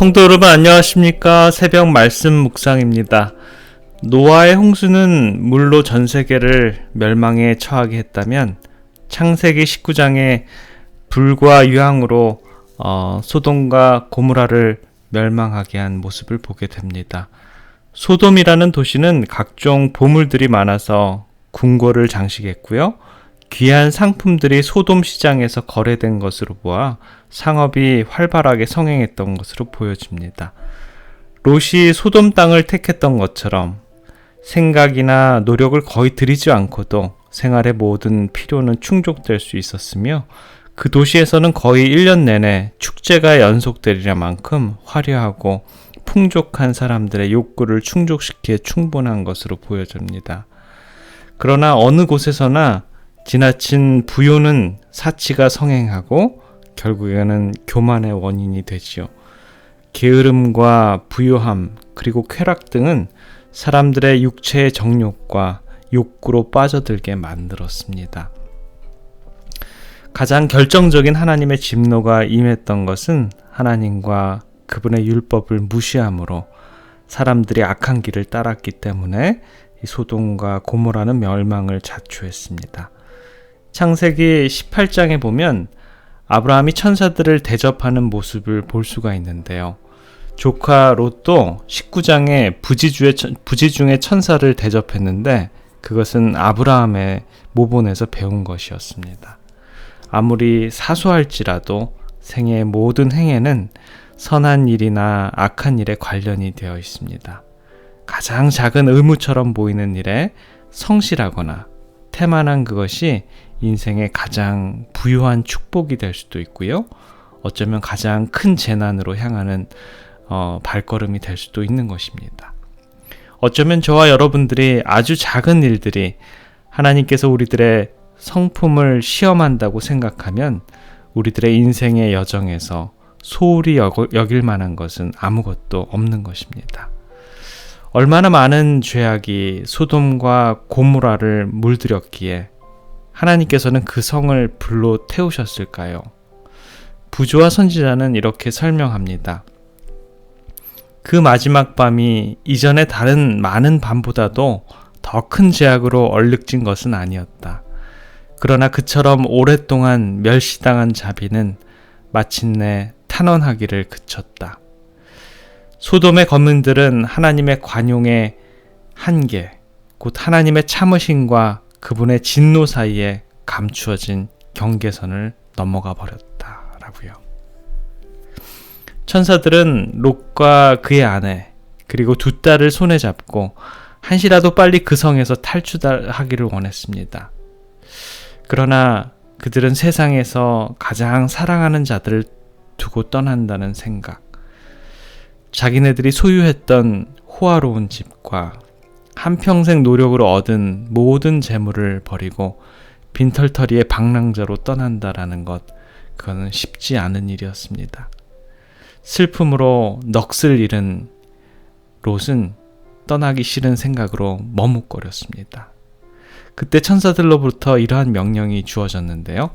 성도 여러분 안녕하십니까? 새벽 말씀 묵상입니다. 노아의 홍수는 물로 전 세계를 멸망에 처하게 했다면 창세기 19장의 불과 유황으로 소돔과 고모라를 멸망하게 한 모습을 보게 됩니다. 소돔이라는 도시는 각종 보물들이 많아서 궁궐을 장식했고요. 귀한 상품들이 소돔 시장에서 거래된 것으로 보아 상업이 활발하게 성행했던 것으로 보여집니다. 롯이 소돔 땅을 택했던 것처럼 생각이나 노력을 거의 들이지 않고도 생활의 모든 필요는 충족될 수 있었으며 그 도시에서는 거의 1년 내내 축제가 연속되리라 만큼 화려하고 풍족한 사람들의 욕구를 충족시키기에 충분한 것으로 보여집니다. 그러나 어느 곳에서나 지나친 부요는 사치가 성행하고 결국에는 교만의 원인이 되지요. 게으름과 부요함 그리고 쾌락 등은 사람들의 육체의 정욕과 욕구로 빠져들게 만들었습니다. 가장 결정적인 하나님의 진노가 임했던 것은 하나님과 그분의 율법을 무시함으로 사람들이 악한 길을 따랐기 때문에 이 소돔과 고모라는 멸망을 자초했습니다. 창세기 18장에 보면 아브라함이 천사들을 대접하는 모습을 볼 수가 있는데요. 조카 롯도 19장에 부지 중에 천사를 대접했는데 그것은 아브라함의 모본에서 배운 것이었습니다. 아무리 사소할지라도 생애의 모든 행에는 선한 일이나 악한 일에 관련이 되어 있습니다. 가장 작은 의무처럼 보이는 일에 성실하거나 태만한 그것이 인생의 가장 부유한 축복이 될 수도 있고요. 어쩌면 가장 큰 재난으로 향하는 발걸음이 될 수도 있는 것입니다. 어쩌면 저와 여러분들이 아주 작은 일들이 하나님께서 우리들의 성품을 시험한다고 생각하면 우리들의 인생의 여정에서 소홀히 여길 만한 것은 아무것도 없는 것입니다. 얼마나 많은 죄악이 소돔과 고모라를 물들였기에 하나님께서는 그 성을 불로 태우셨을까요? 부조와 선지자는 이렇게 설명합니다. 그 마지막 밤이 이전의 다른 많은 밤보다도 더 큰 죄악으로 얼룩진 것은 아니었다. 그러나 그처럼 오랫동안 멸시당한 자비는 마침내 탄원하기를 그쳤다. 소돔의 거민들은 하나님의 관용의 한계, 곧 하나님의 참으심과 그분의 진노 사이에 감추어진 경계선을 넘어가 버렸다라고요. 천사들은 롯과 그의 아내 그리고 두 딸을 손에 잡고 한시라도 빨리 그 성에서 탈출하기를 원했습니다. 그러나 그들은 세상에서 가장 사랑하는 자들을 두고 떠난다는 생각, 자기네들이 소유했던 호화로운 집과 한평생 노력으로 얻은 모든 재물을 버리고 빈털터리의 방랑자로 떠난다라는 것, 그거는 쉽지 않은 일이었습니다. 슬픔으로 넋을 잃은 롯은 떠나기 싫은 생각으로 머뭇거렸습니다. 그때 천사들로부터 이러한 명령이 주어졌는데요.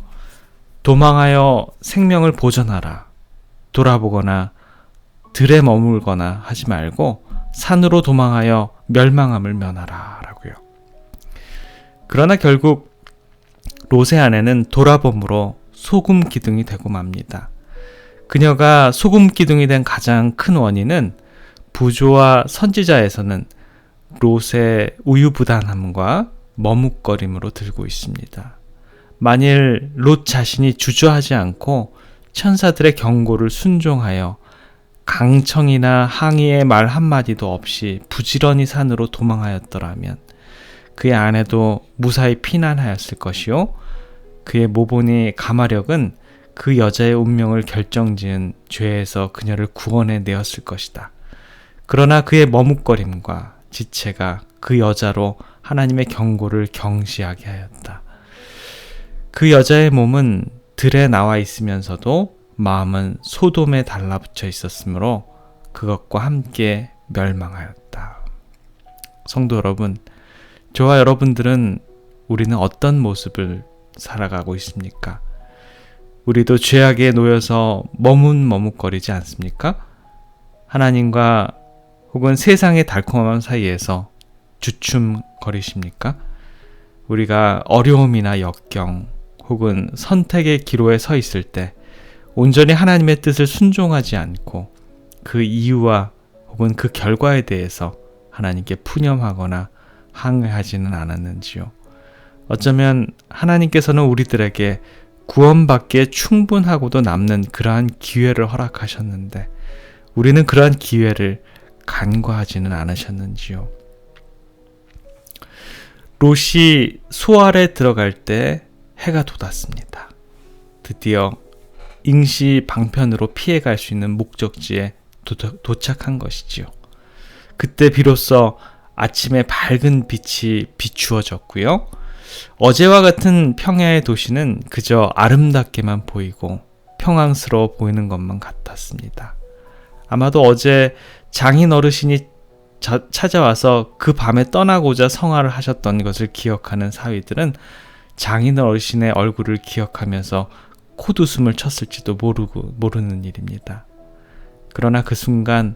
도망하여 생명을 보존하라. 돌아보거나 들에 머물거나 하지 말고 산으로 도망하여 멸망함을 면하라 라고요. 그러나 결국 롯의 아내는 돌아봄으로 소금 기둥이 되고 맙니다. 그녀가 소금 기둥이 된 가장 큰 원인은 부조와 선지자에서는 롯의 우유부단함과 머뭇거림으로 들고 있습니다. 만일 롯 자신이 주저하지 않고 천사들의 경고를 순종하여 강청이나 항의의 말 한마디도 없이 부지런히 산으로 도망하였더라면 그의 아내도 무사히 피난하였을 것이요, 그의 모본이 가마력은 그 여자의 운명을 결정지은 죄에서 그녀를 구원해 내었을 것이다. 그러나 그의 머뭇거림과 지체가 그 여자로 하나님의 경고를 경시하게 하였다. 그 여자의 몸은 들에 나와 있으면서도 마음은 소돔에 달라붙어 있었으므로 그것과 함께 멸망하였다. 성도 여러분, 저와 여러분들은 우리는 어떤 모습을 살아가고 있습니까? 우리도 죄악에 놓여서 머뭇머뭇거리지 않습니까? 하나님과 혹은 세상의 달콤함 사이에서 주춤거리십니까? 우리가 어려움이나 역경 혹은 선택의 기로에 서 있을 때 온전히 하나님의 뜻을 순종하지 않고 그 이유와 혹은 그 결과에 대해서 하나님께 푸념하거나 항의하지는 않았는지요. 어쩌면 하나님께서는 우리들에게 구원받기에 충분하고도 남는 그러한 기회를 허락하셨는데 우리는 그러한 기회를 간과하지는 않으셨는지요. 롯이 소알에 들어갈 때 해가 돋았습니다. 드디어 임시 방편으로 피해갈 수 있는 목적지에 도착한 것이지요. 그때 비로소 아침의 밝은 빛이 비추어졌고요. 어제와 같은 평야의 도시는 그저 아름답게만 보이고 평안스러워 보이는 것만 같았습니다. 아마도 어제 장인 어르신이 찾아와서 그 밤에 떠나고자 성화를 하셨던 것을 기억하는 사위들은 장인 어르신의 얼굴을 기억하면서 콧웃음을 쳤을지도 모르는 일입니다. 그러나 그 순간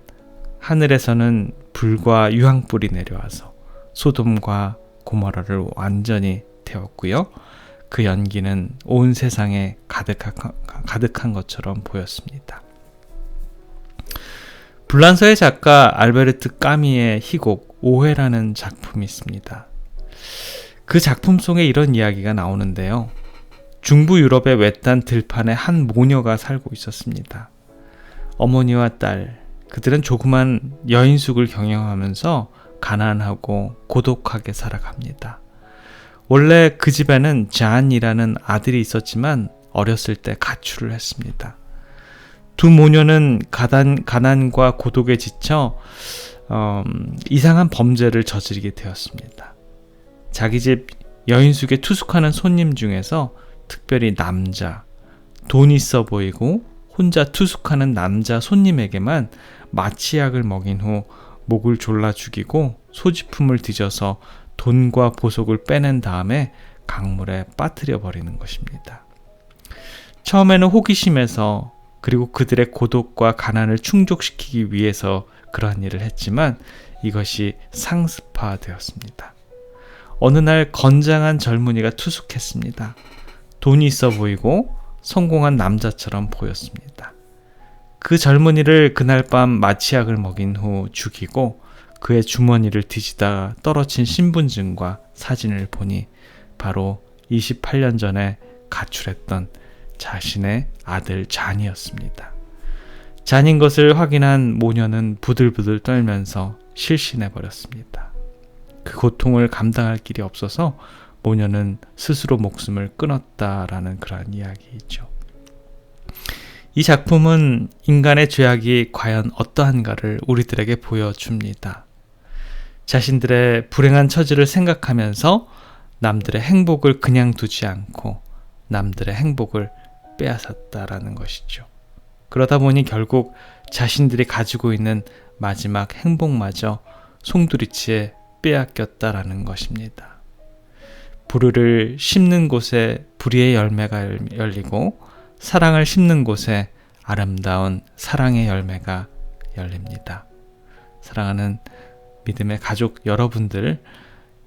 하늘에서는 불과 유황불이 내려와서 소돔과 고모라를 완전히 태웠고요. 그 연기는 온 세상에 가득한 것처럼 보였습니다. 불란서의 작가 알베르트 까미의 희곡 오해라는 작품이 있습니다. 그 작품 속에 이런 이야기가 나오는데요. 중부 유럽의 외딴 들판에 한 모녀가 살고 있었습니다. 어머니와 딸, 그들은 조그만 여인숙을 경영하면서 가난하고 고독하게 살아갑니다. 원래 그 집에는 잔이라는 아들이 있었지만 어렸을 때 가출을 했습니다. 두 모녀는 가난과 고독에 지쳐 이상한 범죄를 저지르게 되었습니다. 자기 집 여인숙에 투숙하는 손님 중에서 특별히 남자, 돈 있어 보이고 혼자 투숙하는 남자 손님에게만 마취약을 먹인 후 목을 졸라 죽이고 소지품을 뒤져서 돈과 보석을 빼낸 다음에 강물에 빠뜨려 버리는 것입니다. 처음에는 호기심에서 그리고 그들의 고독과 가난을 충족시키기 위해서 그러한 일을 했지만 이것이 상습화되었습니다. 어느 날 건장한 젊은이가 투숙했습니다. 돈이 있어 보이고 성공한 남자처럼 보였습니다. 그 젊은이를 그날 밤 마취약을 먹인 후 죽이고 그의 주머니를 뒤지다 떨어진 신분증과 사진을 보니 바로 28년 전에 가출했던 자신의 아들 잔이었습니다. 잔인 것을 확인한 모녀는 부들부들 떨면서 실신해버렸습니다. 그 고통을 감당할 길이 없어서 모녀는 스스로 목숨을 끊었다라는 그러한 이야기이죠. 이 작품은 인간의 죄악이 과연 어떠한가를 우리들에게 보여줍니다. 자신들의 불행한 처지를 생각하면서 남들의 행복을 그냥 두지 않고 남들의 행복을 빼앗았다라는 것이죠. 그러다 보니 결국 자신들이 가지고 있는 마지막 행복마저 송두리째 빼앗겼다라는 것입니다. 불의를 심는 곳에 불의의 열매가 열리고 사랑을 심는 곳에 아름다운 사랑의 열매가 열립니다. 사랑하는 믿음의 가족 여러분들,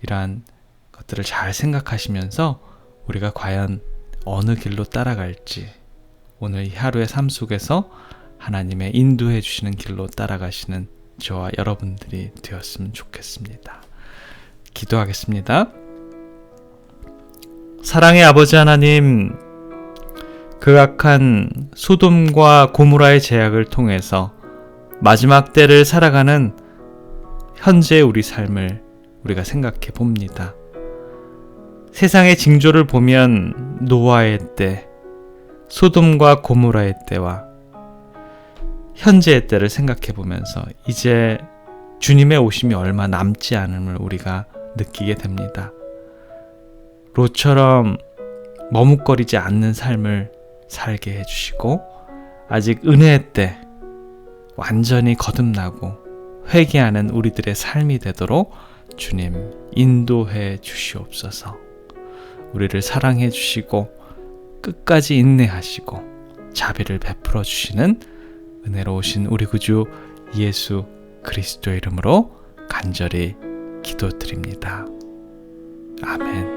이러한 것들을 잘 생각하시면서 우리가 과연 어느 길로 따라갈지 오늘 이 하루의 삶 속에서 하나님의 인도해 주시는 길로 따라가시는 저와 여러분들이 되었으면 좋겠습니다. 기도하겠습니다. 사랑의 아버지 하나님, 그 악한 소돔과 고모라의 죄악을 통해서 마지막 때를 살아가는 현재의 우리 삶을 우리가 생각해 봅니다. 세상의 징조를 보면 노아의 때, 소돔과 고모라의 때와 현재의 때를 생각해 보면서 이제 주님의 오심이 얼마 남지 않음을 우리가 느끼게 됩니다. 롯처럼 머뭇거리지 않는 삶을 살게 해주시고 아직 은혜의 때 완전히 거듭나고 회개하는 우리들의 삶이 되도록 주님 인도해 주시옵소서. 우리를 사랑해 주시고 끝까지 인내하시고 자비를 베풀어 주시는 은혜로우신 우리 구주 예수 그리스도의 이름으로 간절히 기도드립니다. 아멘.